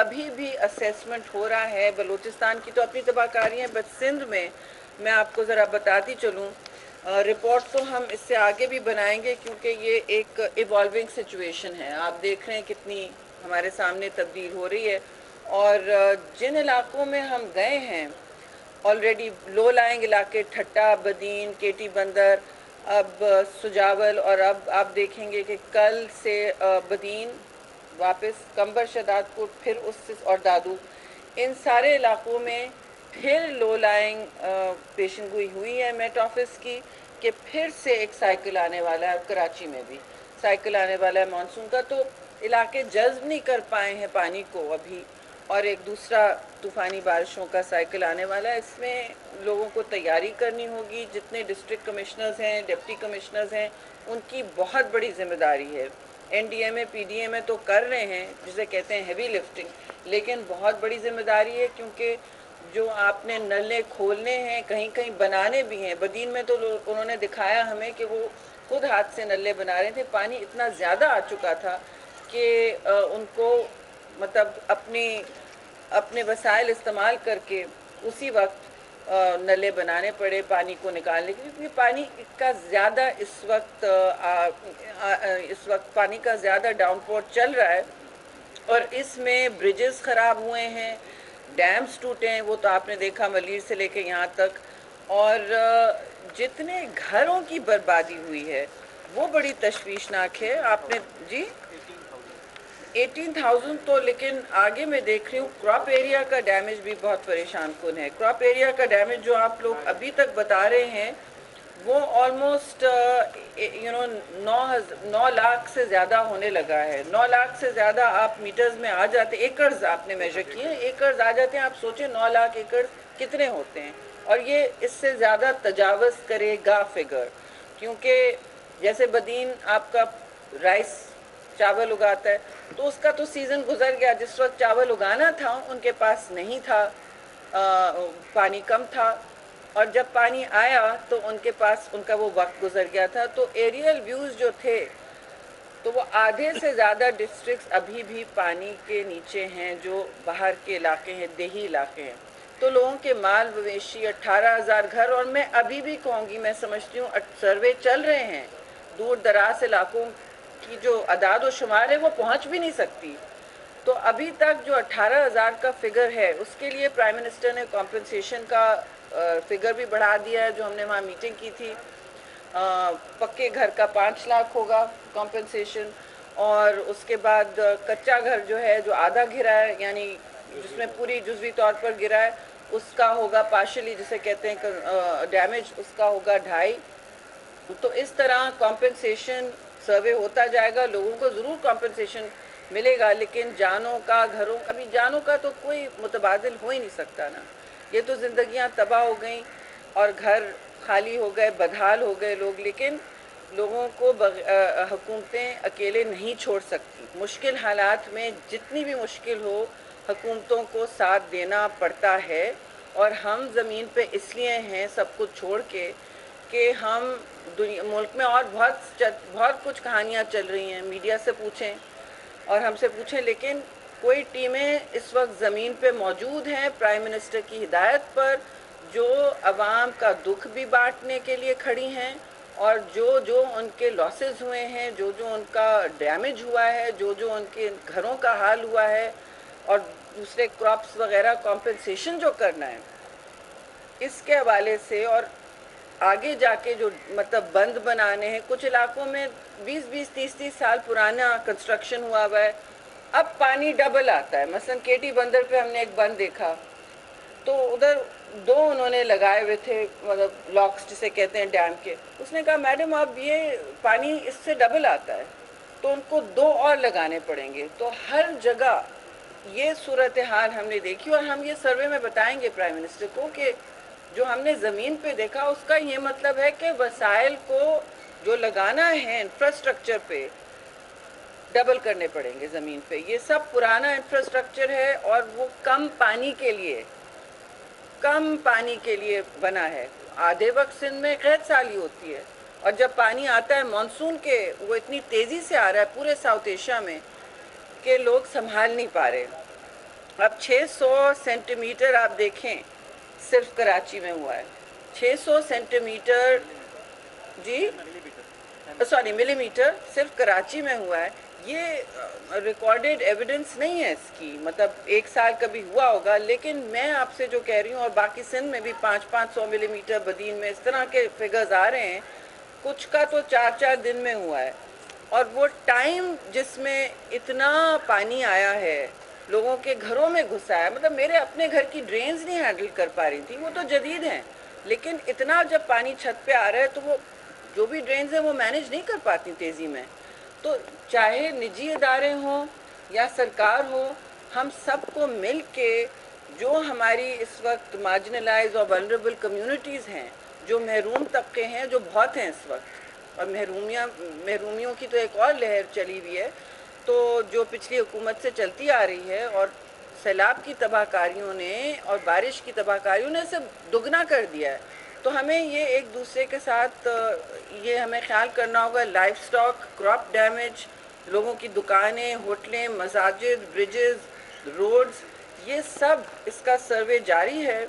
ابھی بھی اسیسمنٹ ہو رہا ہے. بلوچستان کی تو اپنی تباہ کاری ہیں، بٹ سندھ میں آپ کو ذرا بتاتی چلوں. رپورٹ تو ہم اس سے آگے بھی بنائیں گے کیونکہ یہ ایک ایوالونگ سچویشن ہے. آپ دیکھ رہے ہیں کتنی ہمارے سامنے تبدیل ہو رہی ہے. اور جن علاقوں میں ہم گئے ہیں آلریڈی، لو لائنگ علاقے ٹھٹا، بدین، کیٹی بندر، اب سجاول، اور اب آپ دیکھیں گے کہ کل سے بدین، واپس کمبر شداد پور، پھر اس سے اور دادو، ان سارے علاقوں میں پھر لو لائنگ پیشن گوئی ہوئی ہے میٹ آفس کی کہ پھر سے ایک سائیکل آنے والا ہے. کراچی میں بھی سائیکل آنے والا ہے مانسون کا. تو علاقے جذب نہیں کر پائے ہیں پانی کو ابھی، اور ایک دوسرا طوفانی بارشوں کا سائیکل آنے والا ہے. اس میں لوگوں کو تیاری کرنی ہوگی. جتنے ڈسٹرکٹ کمشنرز ہیں، ڈپٹی کمشنرز ہیں، ان کی بہت بڑی ذمہ داری ہے. این ڈی ایم اے، پی ڈی ایم اے تو کر رہے ہیں جسے کہتے ہیں ہیوی لفٹنگ، لیکن بہت بڑی ذمہ داری ہے کیونکہ جو آپ نے نلے کھولنے ہیں، کہیں کہیں بنانے بھی ہیں. بدین میں تو انہوں نے دکھایا ہمیں کہ وہ خود ہاتھ سے نلے بنا رہے تھے. پانی اتنا زیادہ آ چکا تھا کہ ان کو مطلب اپنے وسائل استعمال کر کے اسی وقت نلے بنانے پڑے پانی کو نکالنے کے لیے، کیونکہ پانی کا زیادہ اس وقت پانی کا زیادہ ڈاؤن پور چل رہا ہے. اور اس میں بریجز خراب ہوئے ہیں، ڈیمز ٹوٹے ہیں، وہ تو آپ نے دیکھا ملیر سے لے کے یہاں تک. اور جتنے گھروں کی بربادی ہوئی ہے وہ بڑی تشویشناک ہے. آپ نے جی 18,000 تو، لیکن آگے میں دیکھ رہی ہوں کراپ ایریا کا ڈیمیج بھی بہت پریشان کن ہے. کراپ ایریا کا ڈیمیج جو آپ لوگ ابھی تک بتا رہے ہیں وہ آلموسٹ 9 لاکھ سے زیادہ ہونے لگا ہے. 9 لاکھ سے زیادہ آپ میٹرز میں آ جاتے، ایکڑز آپ نے میجر کیے ہیں، ایکڑز آ جاتے ہیں. آپ سوچیں 9 لاکھ ایکڑ کتنے ہوتے ہیں، اور یہ اس سے زیادہ تجاوز کرے گا فگر، کیونکہ جیسے بدین آپ کا رائس چاول اگاتا ہے تو اس کا تو سیزن گزر گیا. جس وقت چاول اگانا تھا ان کے پاس نہیں تھا، پانی کم تھا، اور جب پانی آیا تو ان کے پاس ان کا وہ وقت گزر گیا تھا. تو ایریل ویوز جو تھے تو وہ آدھے سے زیادہ ڈسٹرکٹس ابھی بھی پانی کے نیچے ہیں، جو باہر کے علاقے ہیں، دیہی علاقے ہیں. تو لوگوں کے مال مویشی، 18,000 گھر، اور میں ابھی بھی کہوں گی، میں سمجھتی ہوں سروے چل رہے ہیں، دور دراز علاقوں کی جو اعداد و شمار ہے وہ پہنچ بھی نہیں سکتی. تو ابھی تک جو 18,000 کا فگر ہے اس کے لیے پرائم منسٹر نے کمپنسیشن کا فگر بھی بڑھا دیا ہے. جو ہم نے وہاں میٹنگ کی تھی، پکے گھر کا 5 لاکھ ہوگا کمپنسیشن، اور اس کے بعد کچا گھر جو ہے جو آدھا گرا ہے، یعنی جس میں پوری جزوی طور پر گرا ہے، اس کا ہوگا پارشلی، جسے کہتے ہیں ڈیمیج، اس کا ہوگا 2.5. تو اس طرح کمپنسیشن سروے ہوتا جائے گا. لوگوں کو ضرور کمپنسیشن ملے گا، لیکن جانوں کا، گھروں کا بھی، جانوں کا تو کوئی متبادل ہو ہی نہیں سکتا نا. یہ تو زندگیاں تباہ ہو گئیں اور گھر خالی ہو گئے، بدحال ہو گئے لوگ. لیکن لوگوں کو حکومتیں اکیلے نہیں چھوڑ سکتی. مشکل حالات میں جتنی بھی مشکل ہو حکومتوں کو ساتھ دینا پڑتا ہے. اور ہم زمین پہ اس لیے ہیں سب کچھ چھوڑ کے کہ ہم ملک میں اور بہت کچھ کہانیاں چل رہی ہیں، میڈیا سے پوچھیں اور ہم سے پوچھیں، لیکن کوئی ٹیمیں اس وقت زمین پہ موجود ہیں پرائم منسٹر کی ہدایت پر، جو عوام کا دکھ بھی بانٹنے کے لیے کھڑی ہیں، اور جو ان کے لاسز ہوئے ہیں، جو ان کا ڈیمیج ہوا ہے، جو ان کے گھروں کا حال ہوا ہے، اور دوسرے کراپس وغیرہ کمپنسیشن جو کرنا ہے اس کے حوالے سے. اور آگے جا کے جو مطلب بند بنانے ہیں، کچھ علاقوں میں 20 30 سال پرانا کنسٹرکشن ہوا ہے، اب پانی ڈبل آتا ہے. مثلا کیٹی بندر پہ ہم نے ایک بند دیکھا تو ادھر 2 انہوں نے لگائے ہوئے تھے، مطلب لاکس جسے کہتے ہیں ڈیم کے. اس نے کہا میڈم اب یہ پانی اس سے ڈبل آتا ہے تو ان کو 2 اور لگانے پڑیں گے. تو ہر جگہ یہ صورتحال ہم نے دیکھی، اور ہم یہ سروے میں بتائیں گے پرائم منسٹر کو کہ جو ہم نے زمین پہ دیکھا اس کا یہ مطلب ہے کہ وسائل کو جو لگانا ہے انفراسٹرکچر پہ ڈبل کرنے پڑیں گے زمین پہ. یہ سب پرانا انفراسٹرکچر ہے اور وہ کم پانی کے لیے بنا ہے. آدھے وقت سندھ میں قحط سالی ہوتی ہے، اور جب پانی آتا ہے مانسون کے، وہ اتنی تیزی سے آ رہا ہے پورے ساؤتھ ایشیا میں کہ لوگ سنبھال نہیں پا رہے. اب 600 سینٹی میٹر آپ دیکھیں صرف کراچی میں ہوا ہے. 600 سینٹی میٹر جی سوری ملی میٹر صرف کراچی میں ہوا ہے. یہ ریکارڈڈ ایویڈنس نہیں ہے اس کی، مطلب ایک سال کبھی ہوا ہوگا، لیکن میں آپ سے جو کہہ رہی ہوں، اور باقی سندھ میں بھی 500 ملی میٹر، بدین میں اس طرح کے فگرز آ رہے ہیں. کچھ کا تو 4 دن میں ہوا ہے. اور وہ ٹائم جس میں اتنا پانی آیا ہے، لوگوں کے گھروں میں گھسا ہے، مطلب میرے اپنے گھر کی ڈرینز نہیں ہینڈل کر پا رہی تھی، وہ تو جدید ہیں، لیکن اتنا جب پانی چھت پہ آ رہا ہے تو وہ جو بھی ڈرینز ہیں وہ مینیج نہیں کر پاتی تیزی میں. تو چاہے نجی ادارے ہوں یا سرکار ہو، ہم سب کو مل کے جو ہماری اس وقت مارجنلائز اور ولنریبل کمیونٹیز ہیں، جو محروم طبقے ہیں، جو بہت ہیں اس وقت، اور محرومیوں کی تو ایک اور لہر چلی ہوئی ہے، تو جو پچھلی حکومت سے چلتی آ رہی ہے، اور سیلاب کی تباہ کاریوں نے اور بارش کی تباہ کاریوں نے اسے دگنا کر دیا ہے. تو ہمیں یہ ایک دوسرے کے ساتھ یہ ہمیں خیال کرنا ہوگا. لائف سٹاک، کراپ ڈیمیج، لوگوں کی دکانیں، ہوٹلیں، مساجد، بریجز، روڈز، یہ سب اس کا سروے جاری ہے.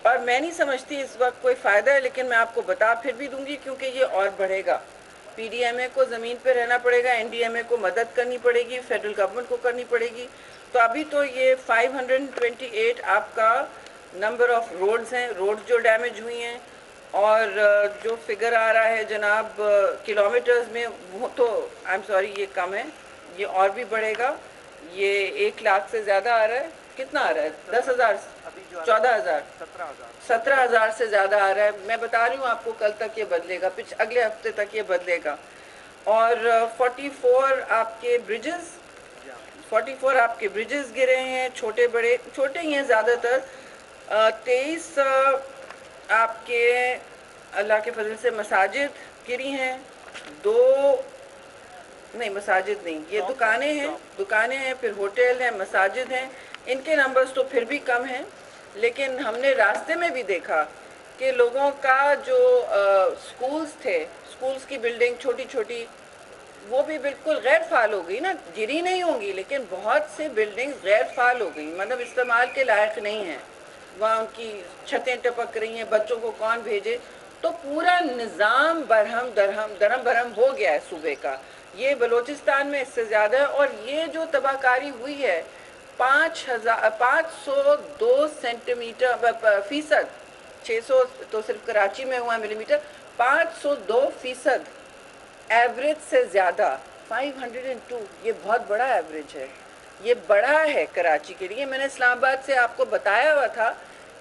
اور میں نہیں سمجھتی اس وقت کوئی فائدہ ہے، لیکن میں آپ کو بتا پھر بھی دوں گی کیونکہ یہ اور بڑھے گا. پی ڈی ایم اے کو زمین پہ رہنا پڑے گا، این ڈی ایم اے کو مدد کرنی پڑے گی، فیڈرل گورنمنٹ کو کرنی پڑے گی. تو ابھی تو یہ 528 آپ کا نمبر آف روڈز ہیں، روڈز جو ڈیمیج ہوئی ہیں، اور جو فگر آ رہا ہے جناب کلومیٹرز میں، وہ تو آئی ایم سوری یہ کم ہے، یہ اور بھی بڑھے گا. یہ 1 لاکھ سے زیادہ آ رہا ہے. کتنا آ رہا ہے؟ 10,000، 14,000، 17,000 سے زیادہ آ رہا ہے. میں بتا رہی ہوں آپ کو کل تک یہ بدلے گا، اگلے ہفتے تک یہ بدلے گا. اور 44 آپ کے بریجز 44 آپ کے بریجز گرے ہیں، چھوٹے بڑے، چھوٹے ہی ہیں زیادہ تر. 23 آپ کے اللہ کے فضل سے مساجد گری ہیں. 2 نہیں مساجد نہیں، یہ دکانیں ہیں، پھر ہوٹل ہیں، مساجد ہیں. ان کے نمبرز تو پھر بھی کم ہیں، لیکن ہم نے راستے میں بھی دیکھا کہ لوگوں کا جو سکولز تھے، سکولز کی بلڈنگ چھوٹی چھوٹی، وہ بھی بالکل غیر فعال ہو گئی نا. گری نہیں ہوں گی، لیکن بہت سی بلڈنگز غیر فعال ہو گئی، مطلب استعمال کے لائق نہیں ہیں. وہاں ان کی چھتیں ٹپک رہی ہیں، بچوں کو کون بھیجے. تو پورا نظام درہم برہم ہو گیا ہے صوبے کا. یہ بلوچستان میں اس سے زیادہ ہے. اور یہ جو تباہ کاری ہوئی ہے، 502 سینٹی میٹر فیصد، 600 تو صرف کراچی میں ہوا ملی میٹر، 502% ایوریج سے زیادہ. 502 یہ بہت بڑا ایوریج ہے، یہ بڑا ہے کراچی کے لیے. میں نے اسلام آباد سے آپ کو بتایا ہوا تھا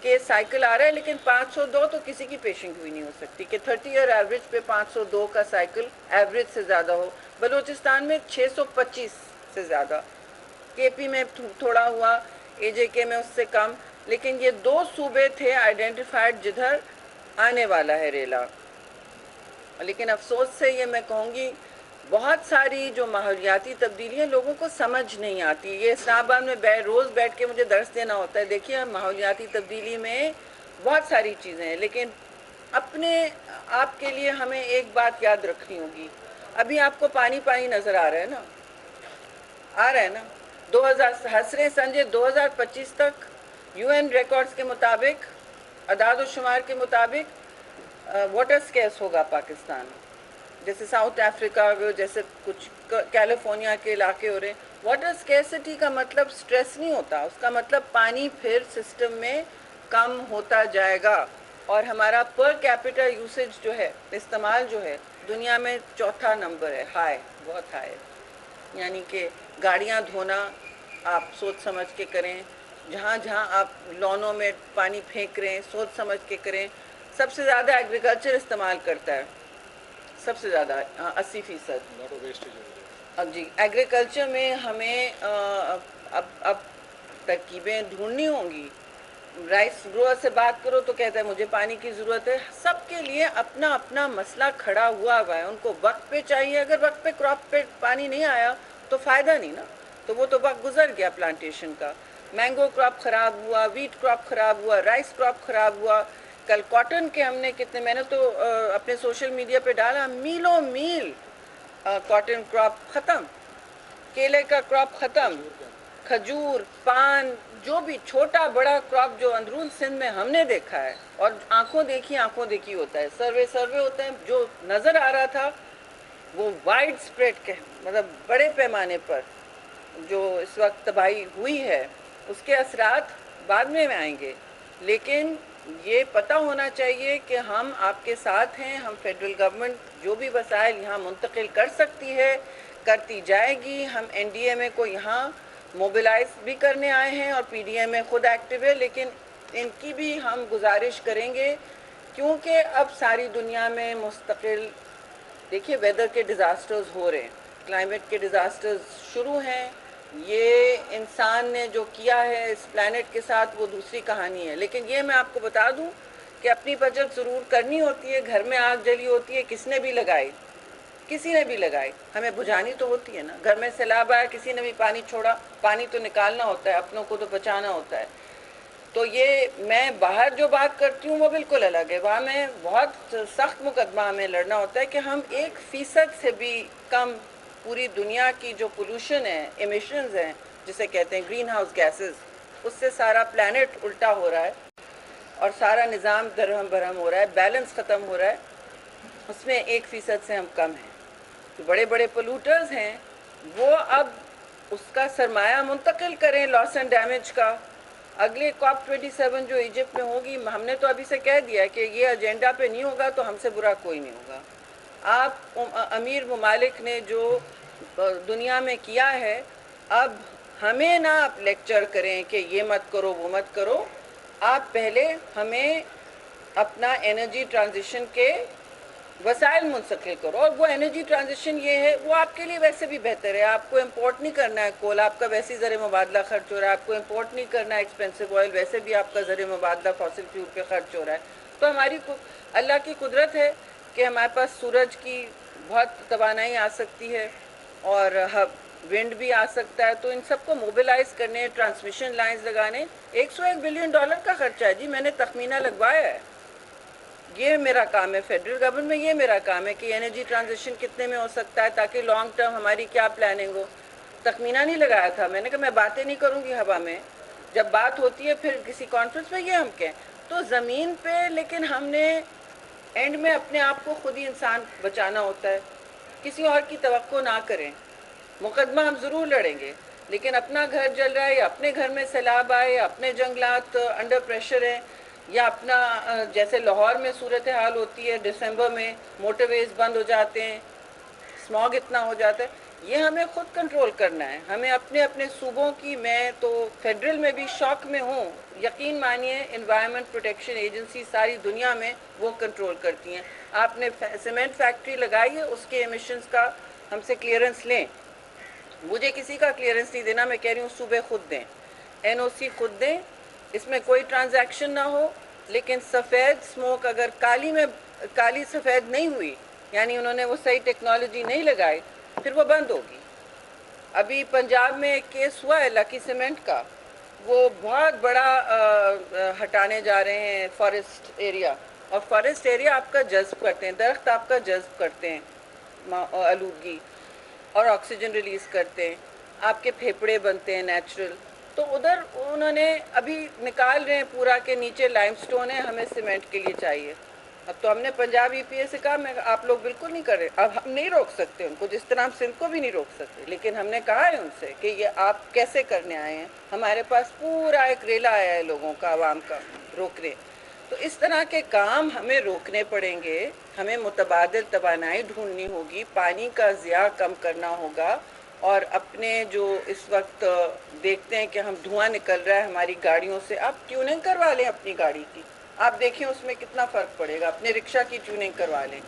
کہ سائیکل آ رہا ہے، لیکن 502 تو کسی کی پیشنگ ہوئی نہیں ہو سکتی کہ 30 ایئر ایوریج پہ 502 کا سائیکل ایوریج سے زیادہ ہو. بلوچستان میں 625 سے زیادہ، کے پی میں تھوڑا ہوا، اے جے کے میں اس سے کم. لیکن یہ 2 صوبے تھے آئیڈینٹیفائڈ جدھر آنے والا ہے ریلا. لیکن افسوس سے یہ میں کہوں گی، بہت ساری جو ماحولیاتی تبدیلیاں لوگوں کو سمجھ نہیں آتی. یہ اسلام آباد میں روز بیٹھ کے مجھے درس دینا ہوتا ہے. دیکھیے ماحولیاتی تبدیلی میں بہت ساری چیزیں ہیں، لیکن اپنے آپ کے لیے ہمیں ایک بات یاد رکھنی ہوگی. ابھی آپ کو پانی نظر آ رہا ہے نا، آ رہا ہے نا. 2000 سنجے 2025 تک یو این ریکارڈز کے مطابق، اعداد و شمار کے مطابق، واٹر سکیس ہوگا پاکستان. جیسے ساؤتھ افریقہ، جیسے کچھ کیلیفورنیا کے علاقے ہو رہے ہیں. واٹر سکیسٹی کا مطلب سٹریس نہیں ہوتا، اس کا مطلب پانی پھر سسٹم میں کم ہوتا جائے گا. اور ہمارا پر کیپیٹل یوسیج جو ہے، استعمال جو ہے، دنیا میں 4تھا نمبر ہے، ہائی، بہت ہائی. یعنی کہ گاڑیاں دھونا آپ سوچ سمجھ کے کریں، جہاں جہاں آپ لونوں میں پانی پھینک رہے ہیں سوچ سمجھ کے کریں. سب سے زیادہ ایگریکلچر استعمال کرتا ہے، سب سے زیادہ 80%. اب جی ایگریکلچر میں ہمیں اب ترکیبیں ڈھونڈنی ہوں گی. رائس گروور سے بات کرو تو کہتا ہے مجھے پانی کی ضرورت ہے. سب کے لیے اپنا اپنا مسئلہ کھڑا ہوا ہے. ان کو وقت پہ چاہیے. اگر وقت پہ کراپ پہ پانی نہیں آیا تو فائدہ نہیں نا، تو وہ تو وقت گزر گیا پلانٹیشن کا. مینگو کراپ خراب ہوا، ویٹ کراپ خراب ہوا، رائس کراپ خراب ہوا. کل کاٹن کے ہم نے کتنے، میں نے تو اپنے سوشل میڈیا پہ ڈالا، میلوں میل کاٹن کراپ ختم، کیلے کا کراپ ختم، کھجور، پان، جو بھی چھوٹا بڑا کراپ جو اندرون سندھ میں ہم نے دیکھا ہے، اور آنکھوں دیکھی ہوتا ہے، سروے ہوتا ہے، جو نظر آ رہا تھا وہ وائڈ اسپریڈ کے مطلب بڑے پیمانے پر جو اس وقت تباہی ہوئی ہے، اس کے اثرات بعد میں آئیں گے، لیکن یہ پتہ ہونا چاہیے کہ ہم آپ کے ساتھ ہیں. ہم فیڈرل گورنمنٹ جو بھی وسائل یہاں منتقل کر سکتی ہے کرتی جائے گی. ہم این ڈی ایم اے کو یہاں موبلائز بھی کرنے آئے ہیں اور پی ڈی ایم اے خود ایکٹیو ہے، لیکن ان کی بھی ہم گزارش کریں گے کیونکہ اب ساری دنیا میں مستقل دیکھیے ویدر کے ڈیزاسٹرز ہو رہے ہیں، کلائمیٹ کے ڈیزاسٹرز شروع ہیں. یہ انسان نے جو کیا ہے اس پلانٹ کے ساتھ وہ دوسری کہانی ہے، لیکن یہ میں آپ کو بتا دوں کہ اپنی بچت ضرور کرنی ہوتی ہے. گھر میں آگ جلی ہوتی ہے، کس نے بھی لگائی، کسی نے بھی لگائی، ہمیں بجھانی تو ہوتی ہے نا. گھر میں سیلاب آیا، کسی نے بھی پانی چھوڑا، پانی تو نکالنا ہوتا ہے، اپنوں کو تو بچانا ہوتا ہے. تو یہ میں باہر جو بات کرتی ہوں وہ بالکل الگ ہے. وہاں میں بہت سخت مقدمہ ہمیں لڑنا ہوتا ہے کہ ہم 1% سے بھی کم پوری دنیا کی جو پولوشن ہے، ایمیشنز ہیں جسے کہتے ہیں گرین ہاؤس گیسز، اس سے سارا پلانٹ الٹا ہو رہا ہے اور سارا نظام درہم برہم ہو رہا ہے، بیلنس ختم ہو رہا ہے. اس میں 1% سے ہم کم ہیں. جو بڑے بڑے پولوٹرز ہیں وہ اب اس کا سرمایہ منتقل کریں لاس اینڈ ڈیمیج کا. اگلے COP 27 جو ایجپٹ میں ہوگی، ہم نے تو ابھی سے کہہ دیا کہ یہ ایجنڈا پہ نہیں ہوگا تو ہم سے برا کوئی نہیں ہوگا. آپ امیر ممالک نے جو دنیا میں کیا ہے، اب ہمیں نہ آپ لیکچر کریں کہ یہ مت کرو وہ مت کرو. آپ پہلے ہمیں اپنا انرجی ٹرانزیشن کے وسائل منتقل کرو، اور وہ انرجی ٹرانزیشن یہ ہے وہ آپ کے لیے ویسے بھی بہتر ہے. آپ کو امپورٹ نہیں کرنا ہے کول، آپ کا ویسے ہی زر مبادلہ خرچ ہو رہا ہے. آپ کو امپورٹ نہیں کرنا ہے ایکسپینسو آئل، ویسے بھی آپ کا زر مبادلہ فاسل فیول پہ خرچ ہو رہا ہے. تو ہماری اللہ کی قدرت ہے کہ ہمارے پاس سورج کی بہت توانائی آ سکتی ہے اور ونڈ بھی آ سکتا ہے. تو ان سب کو موبلائز کرنے، ٹرانسمیشن لائنز لگانے، $101 بلین کا خرچہ ہے جی. میں نے تخمینہ لگوایا ہے. یہ میرا کام ہے فیڈرل گورنمنٹ میں، یہ میرا کام ہے کہ انرجی ٹرانزیشن کتنے میں ہو سکتا ہے تاکہ لانگ ٹرم ہماری کیا پلاننگ ہو. تخمینہ نہیں لگایا تھا. میں نے کہا میں باتیں نہیں کروں گی ہوا میں، جب بات ہوتی ہے پھر کسی کانفرنس میں یہ ہم کہیں تو زمین پہ. لیکن ہم نے اینڈ میں اپنے آپ کو خود ہی انسان بچانا ہوتا ہے. کسی اور کی توقع نہ کریں. مقدمہ ہم ضرور لڑیں گے، لیکن اپنا گھر جل رہا ہے یا اپنے گھر میں سیلاب آئے یا اپنے جنگلات انڈر پریشر ہیں یا اپنا جیسے لاہور میں صورتحال ہوتی ہے دسمبر میں، موٹر ویز بند ہو جاتے ہیں، اسموگ اتنا ہو جاتا ہے. یہ ہمیں خود کنٹرول کرنا ہے. ہمیں اپنے اپنے صوبوں کی، میں تو فیڈرل میں بھی شوق میں ہوں، یقین مانیے انوائرمنٹ پروٹیکشن ایجنسی ساری دنیا میں وہ کنٹرول کرتی ہیں. آپ نے سیمنٹ فیکٹری لگائی ہے، اس کے ایمیشنز کا ہم سے کلیئرنس لیں. مجھے کسی کا کلیئرنس نہیں دینا، میں کہہ رہی ہوں صوبے خود دیں، NOC خود دیں. اس میں کوئی ٹرانزیکشن نہ ہو، لیکن سفید سموک اگر کالی سفید نہیں ہوئی، یعنی انہوں نے وہ صحیح ٹیکنالوجی نہیں لگائی، پھر وہ بند ہوگی. ابھی پنجاب میں ایک کیس ہوا ہے لکی سیمنٹ کا، وہ بہت بڑا ہٹانے جا رہے ہیں فارسٹ ایریا، اور فارسٹ ایریا آپ کا جذب کرتے ہیں، درخت آپ کا جذب کرتے ہیں آلودگی اور آکسیجن ریلیز کرتے ہیں، آپ کے پھیپھڑے بنتے ہیں نیچرل. تو ادھر انہوں نے ابھی نکال رہے ہیں پورا کہ نیچے لائم سٹون ہے، ہمیں سیمنٹ کے لیے چاہیے. اب تو ہم نے پنجاب EPA سے کہا آپ لوگ بالکل نہیں کر رہے. اب ہم نہیں روک سکتے ان کو، جس طرح ہم سندھ کو بھی نہیں روک سکتے، لیکن ہم نے کہا ہے ان سے کہ یہ آپ کیسے کرنے آئے ہیں. ہمارے پاس پورا ایک ریلا آیا ہے لوگوں کا، عوام کا روکنے. تو اس طرح کے کام ہمیں روکنے پڑیں گے. ہمیں متبادل توانائی ڈھونڈنی ہوگی، پانی کا ضیاع کم کرنا ہوگا، اور اپنے جو اس وقت دیکھتے ہیں کہ ہم دھواں نکل رہا ہے ہماری گاڑیوں سے، آپ ٹیوننگ کروا لیں اپنی گاڑی کی، آپ دیکھیں اس میں کتنا فرق پڑے گا. اپنے رکشہ کی ٹیوننگ کروا لیں.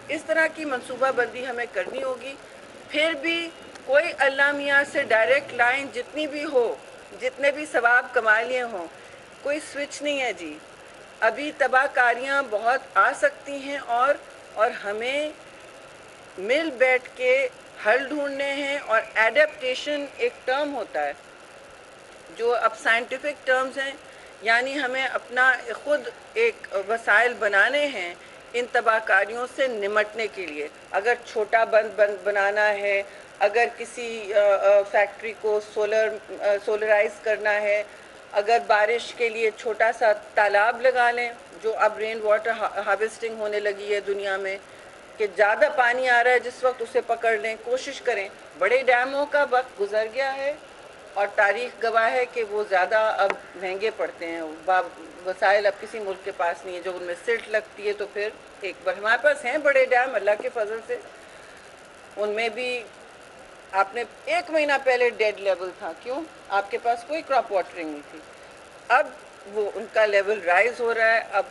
اس طرح کی منصوبہ بندی ہمیں کرنی ہوگی. پھر بھی کوئی اللہ میاں سے ڈائریکٹ لائن جتنی بھی ہو، جتنے بھی ثواب کما لیے ہوں، کوئی سوئچ نہیں ہے جی. ابھی تباہ کاریاں بہت آ سکتی ہیں، اور ہمیں مل بیٹھ کے حل ڈھونڈنے ہیں. اور ایڈیپٹیشن ایک ٹرم ہوتا ہے جو اب سائنٹیفک ٹرمز ہیں، یعنی ہمیں اپنا خود ایک وسائل بنانے ہیں ان تباہ کاریوں سے نمٹنے کے لیے. اگر چھوٹا بند بنانا ہے, اگر کسی فیکٹری کو سولرائز کرنا ہے, اگر بارش کے لیے چھوٹا سا تالاب لگا لیں, جو اب رین واٹر ہارویسٹنگ ہونے لگی ہے دنیا میں, کہ زیادہ پانی آ رہا ہے جس وقت اسے پکڑ لیں, کوشش کریں. بڑے ڈیموں کا وقت گزر گیا ہے اور تاریخ گواہ ہے کہ وہ زیادہ اب مہنگے پڑتے ہیں. وسائل اب کسی ملک کے پاس نہیں ہے. جب ان میں سلٹ لگتی ہے تو پھر ایک بار ہمارے پاس ہیں بڑے ڈیم اللہ کے فضل سے, ان میں بھی آپ نے 1 مہینہ پہلے ڈیڈ لیول تھا. کیوں؟ آپ کے پاس کوئی کراپ واٹرنگ نہیں تھی. اب وہ ان کا لیول رائز ہو رہا ہے, اب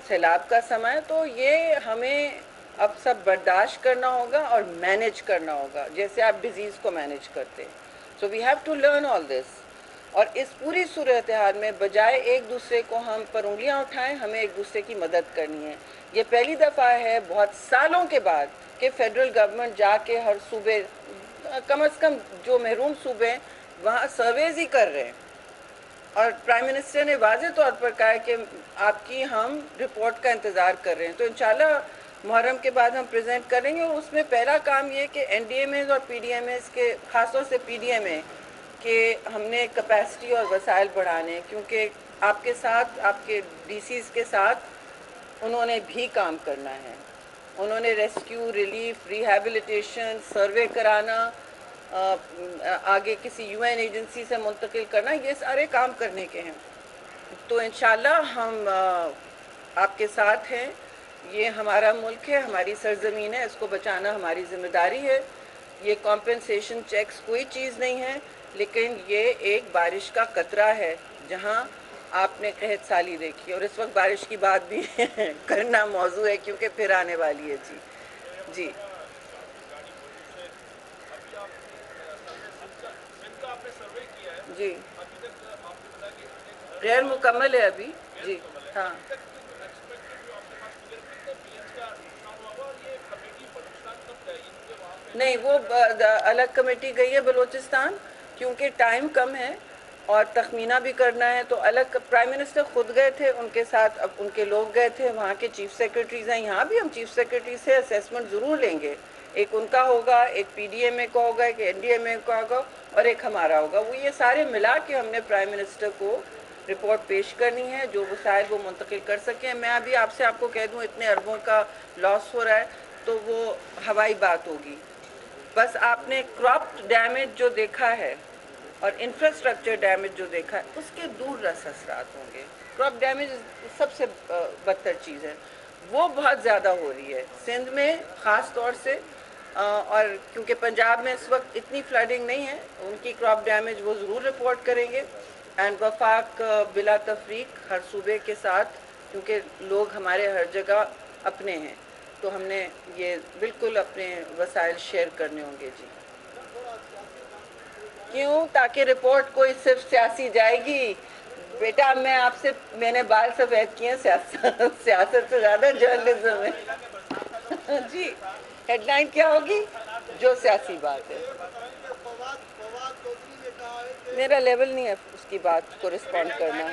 سیلاب کا سمے ہے, تو یہ ہمیں اب سب برداشت کرنا ہوگا اور مینیج کرنا ہوگا جیسے آپ ڈیزیز کو مینیج کرتے ہیں. So we have to learn all this. اور اس پوری صورتحال میں بجائے ایک دوسرے کو ہم پر انگلیاں اٹھائیں, ہمیں ایک دوسرے کی مدد کرنی ہے. یہ پہلی دفعہ ہے بہت سالوں کے بعد کہ فیڈرل گورنمنٹ جا کے ہر صوبے, کم از کم جو محروم صوبے ہیں وہاں سرویز ہی کر رہے ہیں. اور پرائم منسٹر نے واضح طور پر کہا ہے کہ آپ کی ہم رپورٹ کا انتظار کر رہے ہیں. تو انشاءاللہ محرم کے بعد ہم پریزنٹ کریں گے. اور اس میں پہلا کام یہ کہ این ڈی ایم ایز اور پی ڈی ایم ایز کے, خاص طور سے پی ڈی ایم اے, کہ ہم نے کیپیسٹی اور وسائل بڑھانے ہیں, کیونکہ آپ کے ساتھ, آپ کے ڈی سیز کے ساتھ انہوں نے بھی کام کرنا ہے. انہوں نے ریسکیو, ریلیف, ریہیبلیٹیشن, سروے کرانا, آگے کسی یو این ایجنسی سے منتقل کرنا, یہ سارے کام کرنے کے ہیں. تو انشاءاللہ ہم آپ کے ساتھ ہیں. یہ ہمارا ملک ہے, ہماری سرزمین ہے, اس کو بچانا ہماری ذمہ داری ہے. یہ کمپنسیشن چیکس کوئی چیز نہیں ہے, لیکن یہ ایک بارش کا قطرہ ہے جہاں آپ نے قحط سالی دیکھی, اور اس وقت بارش کی بات بھی کرنا موضوع ہے کیونکہ پھر آنے والی ہے. جی جی جی غیر مکمل ہے ابھی. جی ہاں, نہیں وہ الگ کمیٹی گئی ہے بلوچستان, کیونکہ ٹائم کم ہے اور تخمینہ بھی کرنا ہے. تو الگ پرائم منسٹر خود گئے تھے, ان کے ساتھ اب ان کے لوگ گئے تھے, وہاں کے چیف سیکرٹریز ہیں. یہاں بھی ہم چیف سیکرٹری سے اسیسمنٹ ضرور لیں گے. ایک ان کا ہوگا, ایک پی ڈی ایم اے کا ہوگا, ایک این ڈی ایم اے کا ہوگا, اور ایک ہمارا ہوگا. وہ یہ سارے ملا کے ہم نے پرائم منسٹر کو رپورٹ پیش کرنی ہے, جو وسائل وہ منتقل کر سکیں. میں ابھی آپ کو کہہ دوں اتنے اربوں کا لاس ہو رہا ہے, تو وہ ہوائی بات ہوگی. بس آپ نے کراپ ڈیمیج جو دیکھا ہے اور انفراسٹرکچر ڈیمیج جو دیکھا ہے, اس کے دور رس اثرات ہوں گے. کراپ ڈیمیج سب سے بدتر چیز ہے, وہ بہت زیادہ ہو رہی ہے سندھ میں خاص طور سے. اور کیونکہ پنجاب میں اس وقت اتنی فلڈنگ نہیں ہے, ان کی کراپ ڈیمیج وہ ضرور رپورٹ کریں گے. اینڈ وفاق بلا تفریق ہر صوبے کے ساتھ, کیونکہ لوگ ہمارے ہر جگہ اپنے ہیں, تو ہم نے یہ بالکل اپنے وسائل شیئر کرنے ہوں گے. جی کیوں؟ تاکہ رپورٹ کوئی صرف سیاسی جائے گی. بیٹا میں نے بال سفید کیے ہیں, سیاست سے زیادہ جرنلزم ہے. جی ہیڈ لائن کیا ہوگی؟ جو سیاسی بات ہے. میرا لیول نہیں ہے اس کی بات کو رسپونڈ کرنا.